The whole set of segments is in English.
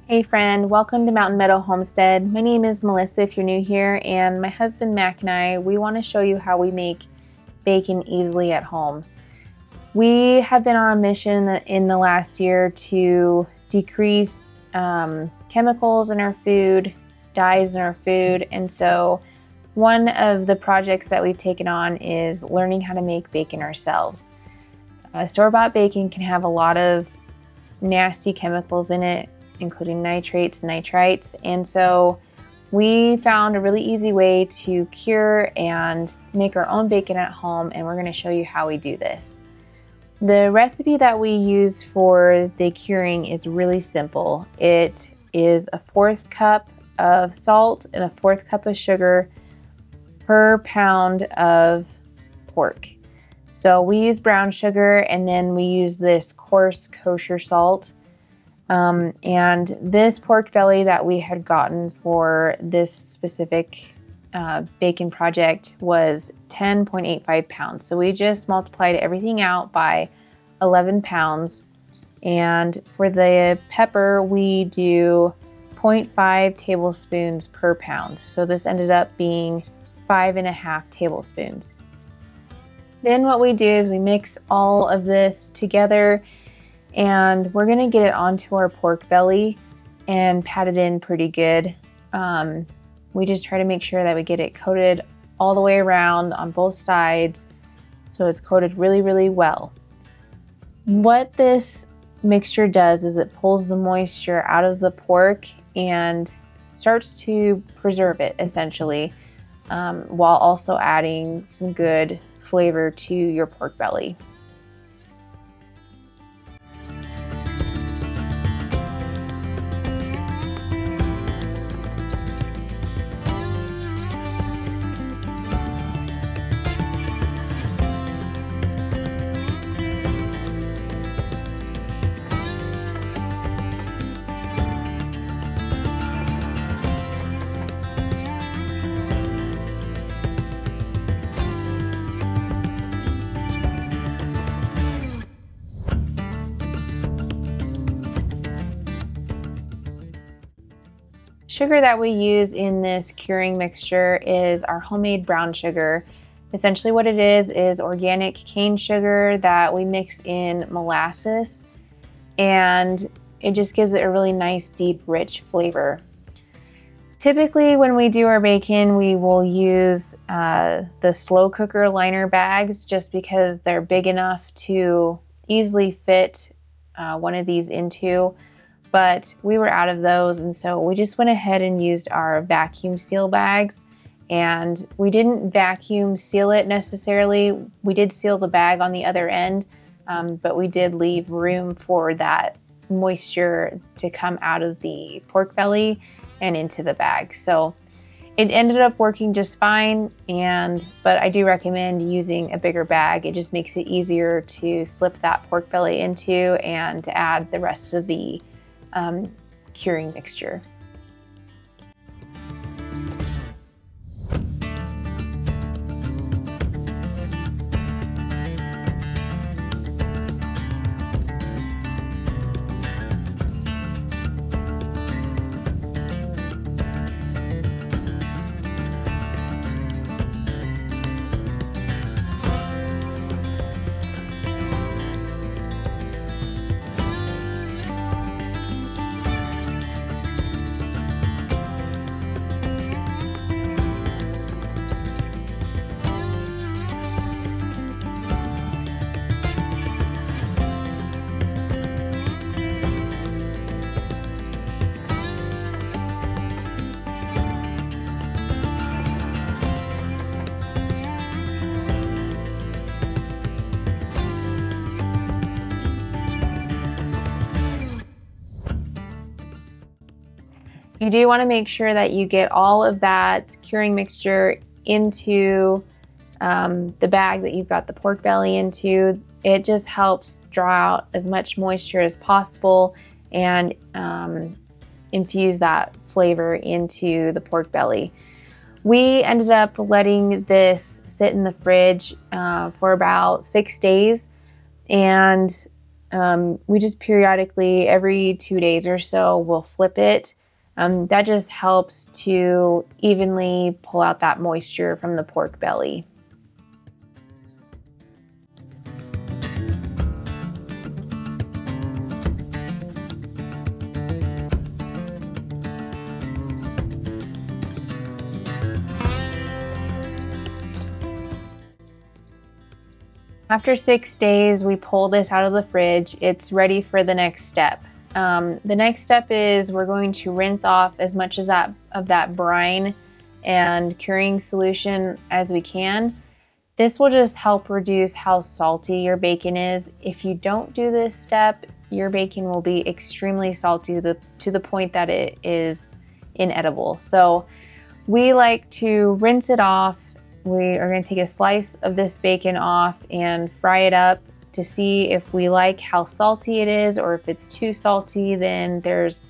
Hey friend, welcome to Mountain Meadow Homestead. My name is Melissa if you're new here, and my husband Mac and I, we want to show you how we make bacon easily at home. We have been on a mission in the last year to decrease chemicals in our food, dyes in our food, and so one of the projects that we've taken on is learning how to make bacon ourselves. Store-bought bacon can have a lot of nasty chemicals in it, including nitrates and nitrites, and so we found a really easy way to cure and make our own bacon at home, and we're going to show you how we do this. The recipe that we use for the curing is really simple. It is a 1/4 cup of salt and a 1/4 cup of sugar per pound of pork. So we use brown sugar, and then we use this coarse kosher salt. And this pork belly that we had gotten for this specific bacon project was 10.85 pounds. So we just multiplied everything out by 11 pounds. And for the pepper, we do 0.5 tablespoons per pound. So this ended up being 5.5 tablespoons. Then what we do is we mix all of this together, and we're gonna get it onto our pork belly and pat it in pretty good. We just try to make sure that we get it coated all the way around on both sides, so it's coated really, really well. What this mixture does is it pulls the moisture out of the pork and starts to preserve it essentially, while also adding some good flavor to your pork belly. Sugar that we use in this curing mixture is our homemade brown sugar. Essentially what it is organic cane sugar that we mix in molasses, and it just gives it a really nice, deep, rich flavor. Typically when we do our bacon, we will use the slow cooker liner bags just because they're big enough to easily fit one of these into. But we were out of those, and so we just went ahead and used our vacuum seal bags. And we didn't vacuum seal it necessarily. We did seal the bag on the other end, but we did leave room for that moisture to come out of the pork belly and into the bag. So it ended up working just fine, but I do recommend using a bigger bag. It just makes it easier to slip that pork belly into and to add the rest of the curing mixture. You do want to make sure that you get all of that curing mixture into the bag that you've got the pork belly into. It just helps draw out as much moisture as possible and infuse that flavor into the pork belly. We ended up letting this sit in the fridge for about 6 days, and We just periodically, every 2 days or so, we'll flip it. That just helps to evenly pull out that moisture from the pork belly. After 6 days, we pull this out of the fridge. It's ready for the next step. The next step is we're going to rinse off as much of that brine and curing solution as we can. This will just help reduce how salty your bacon is. If you don't do this step, your bacon will be extremely salty to the point that it is inedible. So we like to rinse it off. We are going to take a slice of this bacon off and fry it up to see if we like how salty it is, or if it's too salty, then there's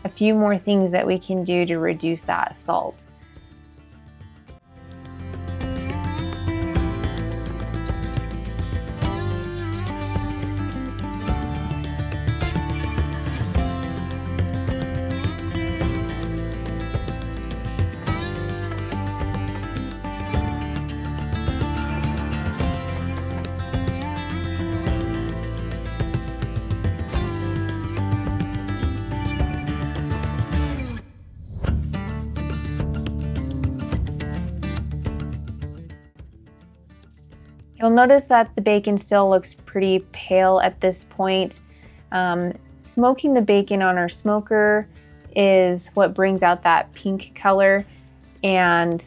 a few more things that we can do to reduce that salt. You'll notice that the bacon still looks pretty pale at this point. Smoking the bacon on our smoker is what brings out that pink color, and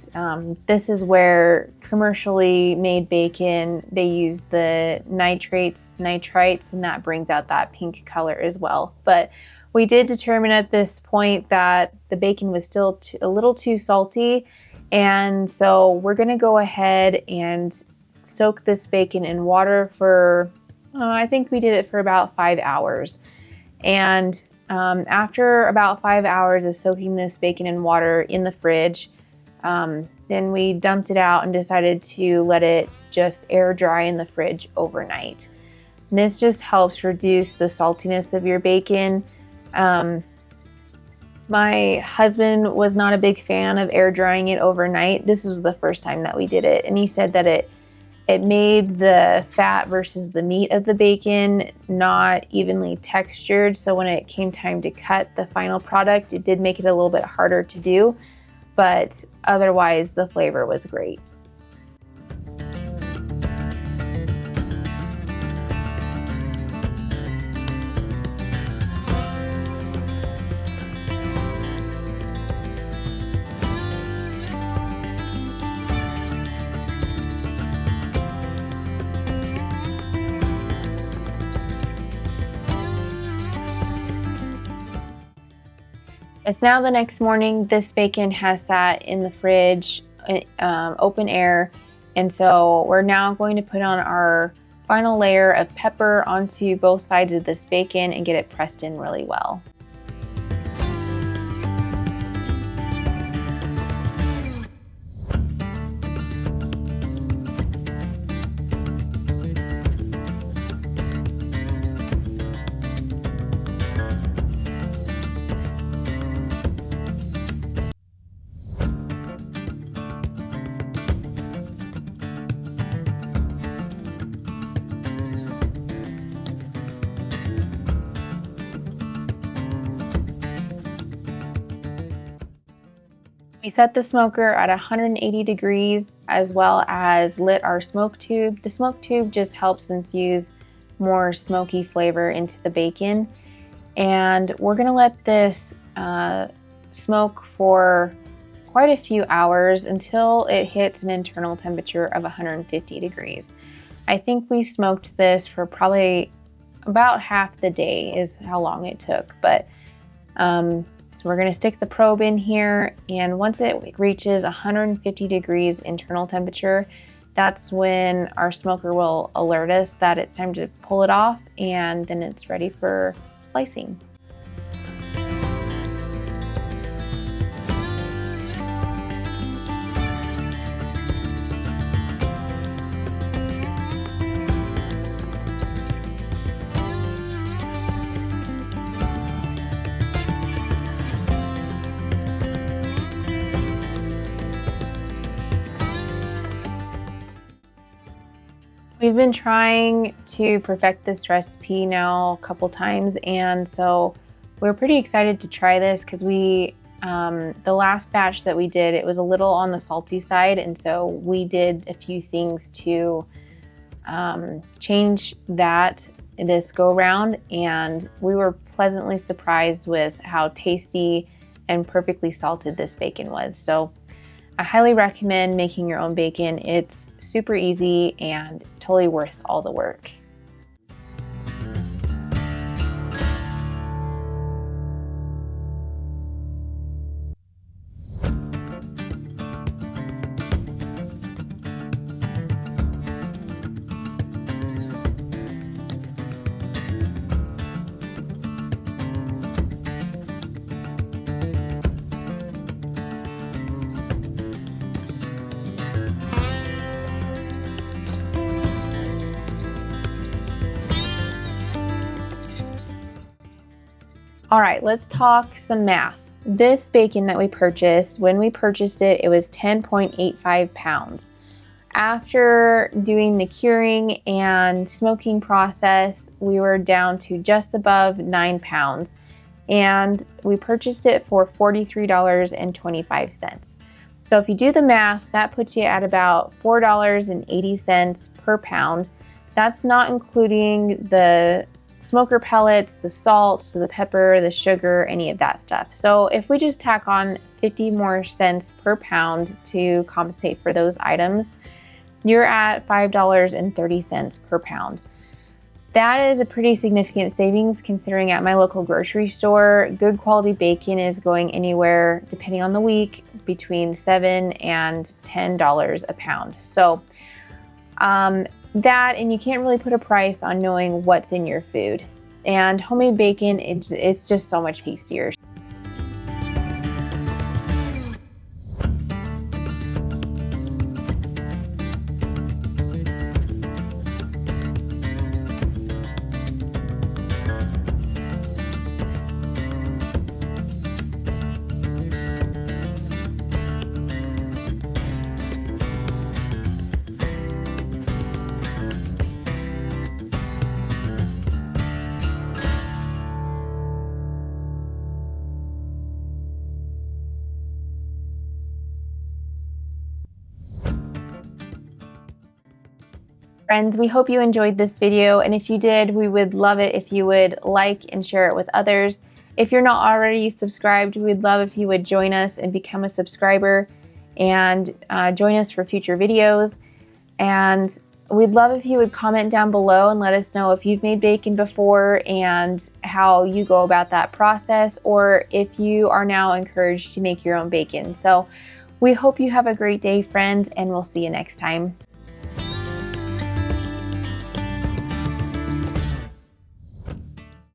this is where commercially made bacon, they use the nitrites, and that brings out that pink color as well. But we did determine at this point that the bacon was still a little too salty, and so we're going to go ahead and soak this bacon in water for, I think we did it for about 5 hours. And after about 5 hours of soaking this bacon in water in the fridge, then we dumped it out and decided to let it just air dry in the fridge overnight. And this just helps reduce the saltiness of your bacon. My husband was not a big fan of air drying it overnight. This was the first time that we did it, and he said that it made the fat versus the meat of the bacon not evenly textured. So when it came time to cut the final product, it did make it a little bit harder to do, but otherwise the flavor was great. It's now the next morning. This bacon has sat in the fridge, open air, and so we're now going to put on our final layer of pepper onto both sides of this bacon and get it pressed in really well. We set the smoker at 180 degrees as well as lit our smoke tube. The smoke tube just helps infuse more smoky flavor into the bacon. And we're gonna let this smoke for quite a few hours until it hits an internal temperature of 150 degrees. I think we smoked this for probably about half the day is how long it took, but so we're gonna stick the probe in here, and once it reaches 150 degrees internal temperature, that's when our smoker will alert us that it's time to pull it off, and then it's ready for slicing. We've been trying to perfect this recipe now a couple times, and so we're pretty excited to try this because the last batch that we did, it was a little on the salty side, and so we did a few things to change that this go round, and we were pleasantly surprised with how tasty and perfectly salted this bacon was. So I highly recommend making your own bacon. It's super easy and totally worth all the work. All right, let's talk some math. This bacon that we purchased, when we purchased it, it was 10.85 pounds. After doing the curing and smoking process, we were down to just above 9 pounds, and we purchased it for $43.25. So if you do the math, that puts you at about $4.80 per pound. That's not including the smoker pellets, the salt, the pepper, the sugar, any of that stuff. So if we just tack on 50 more cents per pound to compensate for those items, you're at $5.30 per pound. That is a pretty significant savings considering at my local grocery store, good quality bacon is going anywhere, depending on the week, between $7 and $10 a pound. So that, and you can't really put a price on knowing what's in your food. And homemade bacon, it's just so much tastier. Friends, we hope you enjoyed this video, and if you did, we would love it if you would like and share it with others. If you're not already subscribed, we'd love if you would join us and become a subscriber and join us for future videos. And we'd love if you would comment down below and let us know if you've made bacon before and how you go about that process, or if you are now encouraged to make your own bacon. So we hope you have a great day, friends, and we'll see you next time.